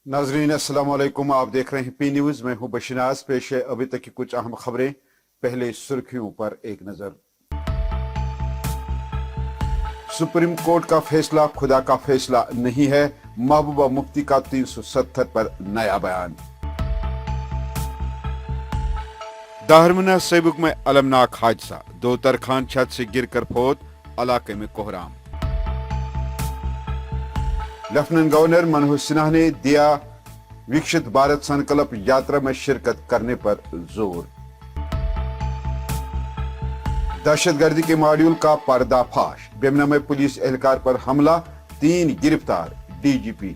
नाजरीन अस्सलाम वालेकुम। आप देख रहे हैं पी न्यूज। मैं हूं बशनाज। पेश है अभी तक की कुछ अहम खबरें। पहले सुर्खियों पर एक नजर। सुप्रीम कोर्ट का फैसला खुदा का फैसला नहीं है। महबूबा मुफ्ती का 370 पर नया बयान। दाहरमना सेबुक में अलमनाक हादसा, दो तरखान छत से गिरकर फौत, इलाके में कोहराम। लेफ्टिनेंट गवर्नर मनोज सिन्हा ने दिया विकसित भारत संकल्प यात्रा में शिरकत करने पर जोर। दहशतगर्दी के मॉड्यूल का पर्दाफाश, बेमना में पुलिस एहलकार पर हमला, 3 गिरफ्तार, डीजीपी।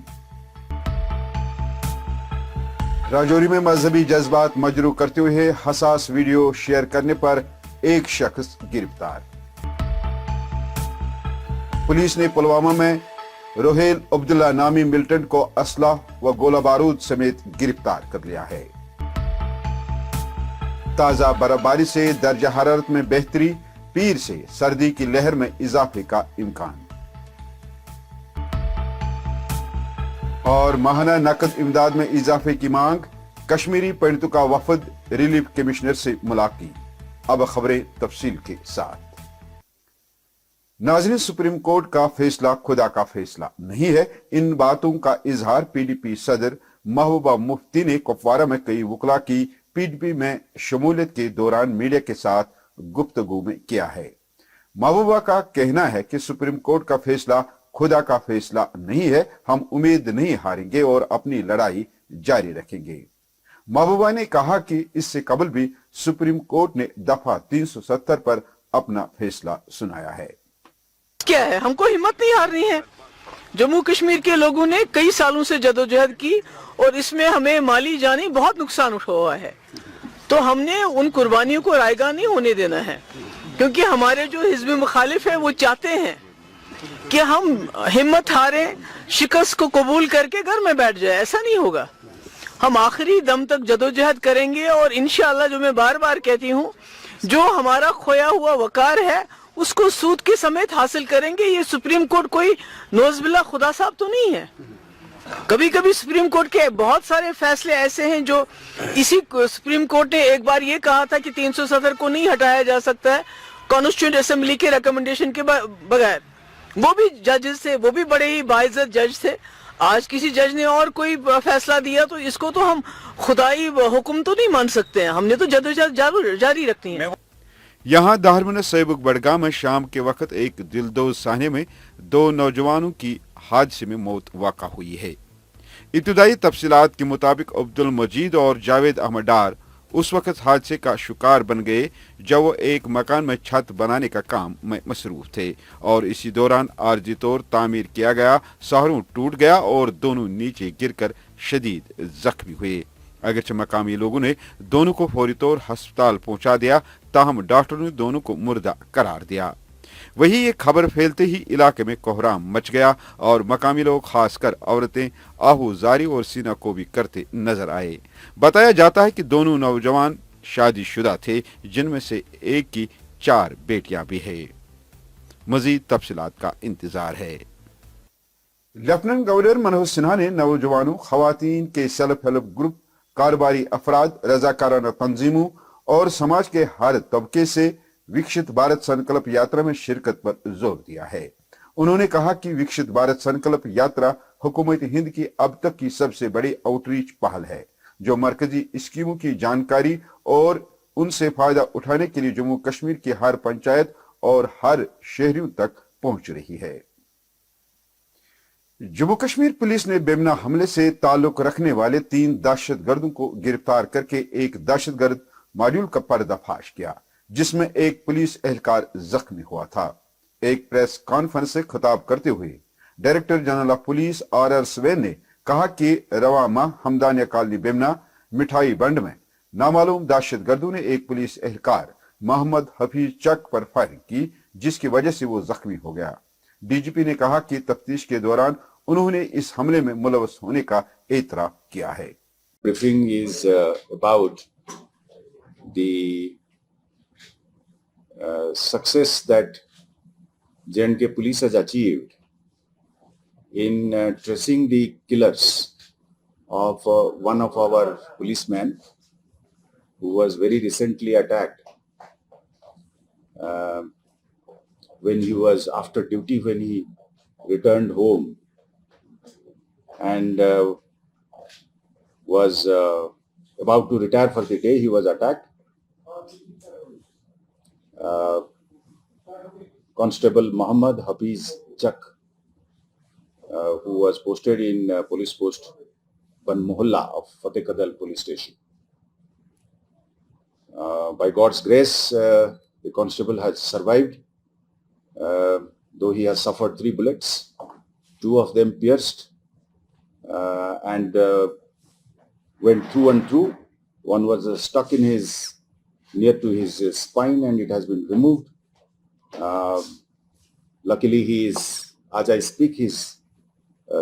राजौरी में मजहबी जज्बात मजरू करते हुए हसास वीडियो शेयर करने पर एक शख्स गिरफ्तार। पुलिस ने पुलवामा में रोहेल अब्दुल्ला नामी मिलिटेंट को असला व गोला बारूद समेत गिरफ्तार कर लिया है। ताजा बर्फबारी से दर्जा हरारत में बेहतरी, पीर से सर्दी की लहर में इजाफे का इम्कान। और माहाना नकद इमदाद में इजाफे की मांग, कश्मीरी पंडितों का वफद रिलीफ कमिश्नर से मुलाकात। अब खबरें तफसील के साथ। नाज़रीन, सुप्रीम कोर्ट का फैसला खुदा का फैसला नहीं है। इन बातों का इजहार पीडीपी सदर महबूबा मुफ्ती ने कुपवारा में कई वकला की पीडीपी में शमूलियत के दौरान मीडिया के साथ गुफ्तगू में किया है। महबूबा का कहना है कि सुप्रीम कोर्ट का फैसला खुदा का फैसला नहीं है। हम उम्मीद नहीं हारेंगे और अपनी लड़ाई जारी रखेंगे। महबूबा ने कहा कि इससे कबल भी सुप्रीम कोर्ट ने दफा 370 पर अपना फैसला सुनाया है। क्या है, हमको हिम्मत नहीं हारनी है। जम्मू कश्मीर के लोगों ने कई सालों से जदोजहद की और इसमें हमें माली जानी बहुत नुकसान हुआ है, तो हमने उन कुर्बानियों को रायगा नहीं होने देना है, क्योंकि हमारे जो हिज़्ब मुखालिफ है वो चाहते हैं कि हम हिम्मत हारें, शिकस्त को कबूल करके घर में बैठ जाए। ऐसा नहीं होगा। हम आखिरी दम तक जदोजहद करेंगे और इंशाअल्लाह, जो मैं बार बार कहती हूँ, जो हमारा खोया हुआ वकार है उसको सूद के समेत हासिल करेंगे। ये सुप्रीम कोर्ट कोई नौज़बिल्ला खुदा साहब तो नहीं है। कभी कभी सुप्रीम कोर्ट के बहुत सारे फैसले ऐसे हैं जो इसी सुप्रीम कोर्ट ने एक बार ये कहा था कि 370 को नहीं हटाया जा सकता है कॉन्स्टिट्यूएंट असेंबली के रिकमेंडेशन के बगैर। वो भी जजेस थे, वो भी बड़े ही बाइज्जत जज थे। आज किसी जज ने और कोई फैसला दिया तो इसको तो हम खुदाई हुक्म तो नहीं मान सकते हैं। हमने तो जदोजहद जारी रखनी है। यहाँ दाहरमना सैबुक बड़गाम में शाम के वक्त एक दिलदोज साहने में 2 नौजवानों की हादसे में मौत वाक़ा हुई है। इब्तदाई तफसीलात के मुताबिक अब्दुल मजीद और जावेद अहमद डार उस वक्त हादसे का शिकार बन गए जब वो एक मकान में छत बनाने का काम में मसरूफ थे और इसी दौरान आर्जी तौर तामीर किया गया सहारों टूट गया और दोनों नीचे गिरकर शदीद जख्मी हुए। अगरचे मकामी लोगों ने दोनों को फौरी तौर अस्पताल पहुंचा दिया, ताहम डॉक्टरों ने दोनों को मुर्दा करार दिया। वही ये खबर फैलते ही इलाके में कोहराम मच गया और मकामी लोग, खासकर औरतें, आहुजारी और सीना को भी करते नजर आए। बताया जाता है कि दोनों नौजवान शादीशुदा थे, जिनमें से एक की 4 बेटियां भी है। मजीद तफसीलात का इंतजार है। लेफ्टिनेंट गवर्नर मनोज सिन्हा ने नौजवानों, खवातीन के सेल्फ हेल्प ग्रुप, कारोबारी अफराद, रजाकाराना तंजीमों और समाज के हर तबके से विकसित भारत संकल्प यात्रा में शिरकत पर जोर दिया है। उन्होंने कहा कि विकसित भारत संकल्प यात्रा हुकूमत हिंद की अब तक की सबसे बड़ी आउटरीच पहल है, जो मरकजी स्कीमों की जानकारी और उनसे फायदा उठाने के लिए जम्मू कश्मीर की हर पंचायत और हर शहरियों तक पहुंच रही है। जम्मू कश्मीर पुलिस ने बेमना हमले से ताल्लुक रखने वाले 3 दहशतगर्दों को गिरफ्तार करके एक दहशतगर्द मॉड्यूल का पर्दाफाश किया, जिसमें एक पुलिस एहलकार जख्मी हुआ था। एक प्रेस कॉन्फ्रेंस से खिताब करते हुए director general of police RR स्वेन ने कहा कि रवा माह हमदानिया कॉलोनी बेमना मिठाई बंड में नामालूम दहशतगर्दों ने एक पुलिस एहलकार मोहम्मद हफीज चक पर फायरिंग की, जिसकी वजह से वो जख्मी हो गया। डीजीपी ने कहा कि तफ्तीश के दौरान उन्होंने इस हमले में मुलवस होने का एतराफ किया है। Briefing is about the success that J&K police has achieved in tracing the killers of one of our policemen who was very recently attacked when he was after duty, when he returned home and was about to retire for the day. He was attacked. Constable Muhammad Hafiz Chak, who was posted in police post Ban Mohalla of Fateh Kadal police station. By God's grace, the constable has survived, though he has suffered 3 bullets, 2 of them pierced and went through and through. One was stuck in near to his spine, and it has been removed. Luckily, he is, as I speak, he's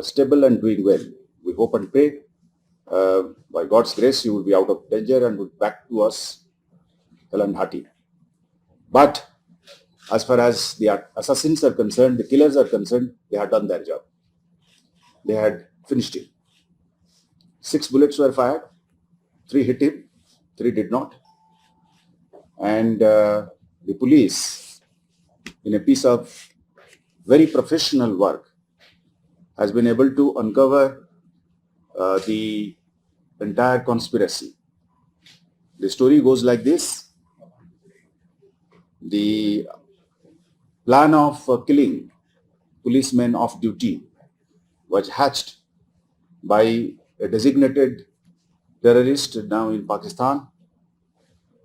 stable and doing well. We hope and pray, by God's grace, he will be out of danger and will back to us hale and hearty. But as far as the assassins are concerned, the killers are concerned, they had done their job. They had finished him. 6 bullets were fired, 3 hit him, 3 did not. And the police, in a piece of very professional work, has been able to uncover the entire conspiracy. The story goes like this. The plan of killing policemen off duty was hatched by a designated terrorist now in Pakistan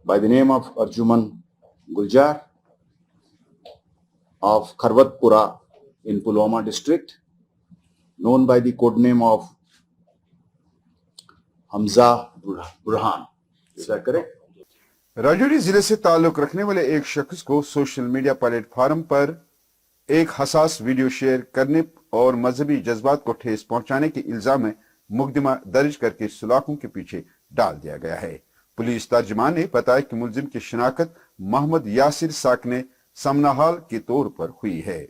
by the name of Arjuman Guljar of Kharwatpura in Pulwama district, known by the code name of Hamza Burhan. Is that correct? Rajouri जिले से ताल्लुक रखने वाले एक शख्स को social media platform पर एक हसास वीडियो शेयर करने और मजहबी जज्बात को ठेस पहुंचाने के इल्जाम में मुकदमा दर्ज करके सलाखों के पीछे डाल दिया गया है। पुलिस तर्जमान ने बताया कि मुलजिम की शिनाख्त मोहम्मद यासिर साकने समनाहाल के तौर पर हुई है।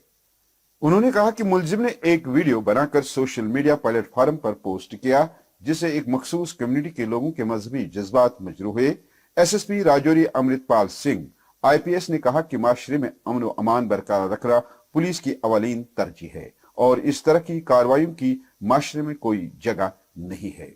उन्होंने कहा कि मुलजिम ने एक वीडियो बनाकर सोशल मीडिया प्लेटफार्म पर पोस्ट किया, जिससे एक मखसूस कम्युनिटी के लोगों के मजहबी जज्बात मजरूह हुए। एसएसपी राजौरी अमृतपाल सिंह आईपीएस ने कहा कि माशरे में अमन व अमान बरकरार रखना पुलिस की अवलीन तरजीह है और इस तरह की कार्रवाइयों की माशरे में कोई जगह नहीं है।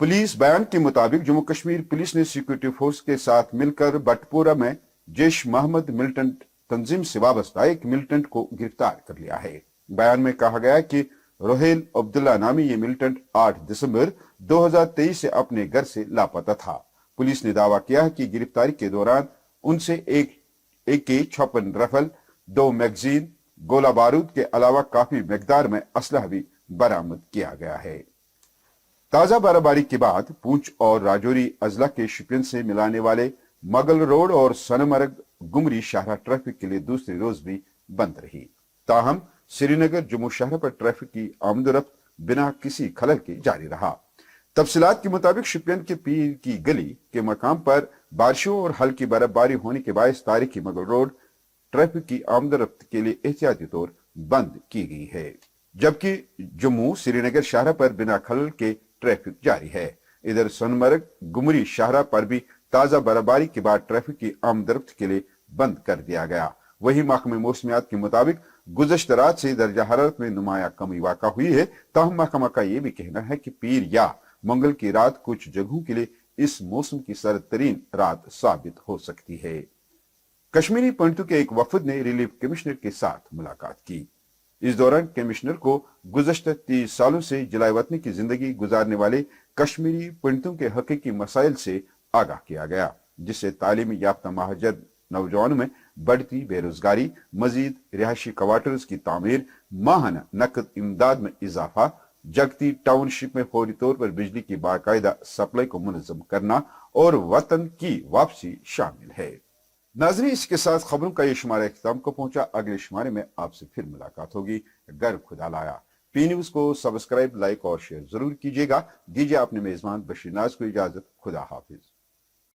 पुलिस बयान के मुताबिक जम्मू कश्मीर पुलिस ने सिक्योरिटी फोर्स के साथ मिलकर बटपुरा में जैश मोहम्मद मिलिटेंट तंजीम से वाबस्ता एक मिलिटेंट को गिरफ्तार कर लिया है। बयान में कहा गया कि रोहेल अब्दुल्ला नामी ये मिलिटेंट 8 दिसंबर 2023 से अपने घर से लापता था। पुलिस ने दावा किया है कि गिरफ्तारी के दौरान उनसे एक AK-56 राइफल, 2 मैगजीन, गोला बारूद के अलावा काफी मिकदार में असलहा भी बरामद किया गया है। ताजा बर्फबारी के बाद पूंछ और राजौरी अजला के शिपियन से मिलाने वाले मगल रोड और सोनमर्ग गुमरी शाहरा ट्रैफिक के लिए दूसरे रोज भी बंद रही। ताहम श्रीनगर जम्मू शहर पर ट्रैफिक की आमदोरफ्त बिना किसी खलल के जारी रहा। तफसीलात के मुताबिक शिपियन के पीर की गली के मकाम पर बारिशों और हल्की बर्फबारी होने के बायस तारीखी मगल रोड ट्रैफिक की आमदोरफ्त के लिए एहतियाती तौर बंद की गई है, जबकि जम्मू श्रीनगर शाहरा पर बिना खलल के ट्रैफिक जारी है। इधर सोनमर्ग गुमरी शाहरा पर भी ताजा बर्फबारी के बाद ट्रैफिक की आमदोरफ्त के लिए बंद कर दिया गया। वही महकमे मौसमियात के मुताबिक गुज़श्ता रात से दर्जा हरारत में नुमाया कमी वाक़ा हुई है। ताहम महकमा का यह भी कहना है कि पीर या मंगल की रात कुछ जगहों के लिए इस मौसम की सर्द तरीन रात साबित हो सकती है। कश्मीरी पंडितों के एक वफद ने रिलीफ कमिश्नर के साथ मुलाकात की। इस दौरान कमिश्नर को गुज़श्ता 30 सालों से जलाए वतनी की जिंदगी गुजारने वाले कश्मीरी पंडितों के हकीकी मसाइल से आगाह किया गया, जिससे तालीमी याफ्ता महाजर नौजवानों में बढ़ती बेरोजगारी, मजीद रिहायशी क्वार्टर्स की तामीर, माहाना नकद इमदाद में इजाफा, जगती टाउनशिप में फौरी तौर पर बिजली की बाकायदा सप्लाई को मुनज़्ज़म करना और वतन की वापसी शामिल है। नाज़रीन, इसके साथ खबरों का ये शुमारा इख्तिताम को पहुंचा। अगले शुमारे में आपसे फिर मुलाकात होगी। गर खुदा लाया। पी न्यूज को सब्सक्राइब, लाइक और शेयर जरूर कीजिएगा। दीजिए अपने मेजबान बशीर नाज को इजाजत। खुदा हाफिज।